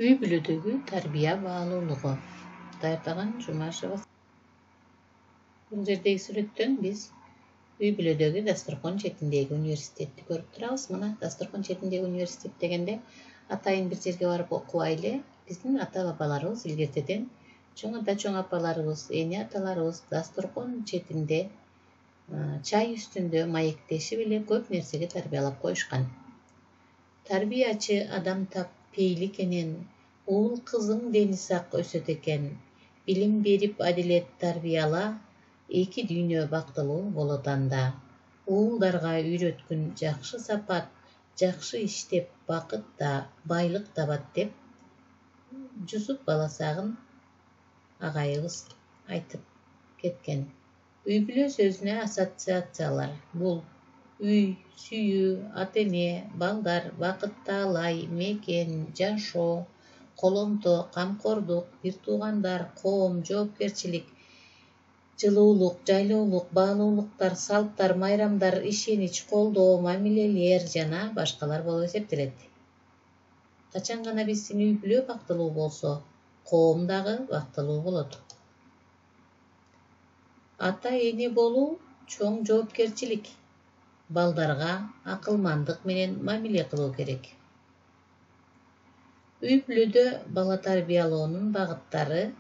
Үй бүлөдөгү тарбия баалуулугу. Даярдаган Жумашева. Бул жердеги сүрөттөн биз үй бүлөдөгү дасторкон четиндеги университетти көрүп турабыз. Мына дасторкон четиндеги университет дегенде атайын бир жерге барып окубайлы. Биздин ата бабаларыбыз илгертеден чоң ата чоң апаларыбыз, эне аталарыбыз дасторкон четинде чай үстүндө маектешип эле көп нерсеге тарбиялап коюшкан. Тарбиячы адам тап пейли кенен, уул кызың дени сак өсөт экен. Билим берип адилет тарбияла, эки дүйнө бактылуу болот анда. Уулдарга үйрөткүн жакшы сапат, жакшы иштеп бакыт да, байлык табат деп Жусуп Баласагын агайыбыз айтып кеткен. Үй бүлө сөзүнө ассоциациялар. Бул үй, сүйүү, ата-эне, балдар, бакыт таалай, мекен, жашоо, коломто, камкордук, бир туугандар, коом, жоопкерчилик, жылуулук, жайлоолук, баалуулуктар, салттар, майрамдар, ишенич, колдоо, мамилелер жана башкалар болуп эсептелет. Качан гана биздин үй бүлө бактылуу болсо, коом дагы бактылуу болот. Ата-эне болуу чоң жоопкерчилик. Балдарга акылмандык менен мамиле кылуу керек. Үй бүлөдө бала тарбиялоонун багыттары: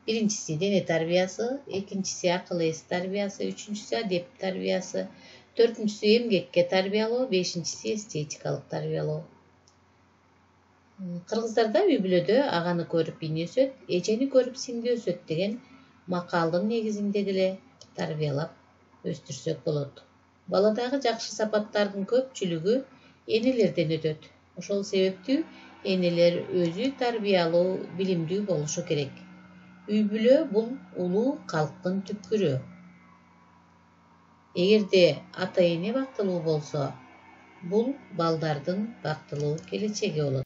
биринчиси дене тарбиясы, экинчиси акыл эс тарбиясы, үчүнчүсү адеп тарбиясы, төртүнчүсү эмгекке тарбиялоо, бешинчиси эстетикалык тарбиялоо. Кыргыздарда үй бүлөдө аганы көрүп ине өсөт, эжени көрүп сиңди өсөт деген макалдын негизинде деле тарбиялап өстүрсөк болот. Баладагы жакшы сапаттардын көпчүлүгү энелерден өтөт. Ошол себептүү энелер өзү тарбиялуу, билимдүү болушу керек. Үй бүлө бул улуу калктын түпкүрү. Эгерде ата-эне бактылуу болсо, бул балдардын бактылуу келечеги болот.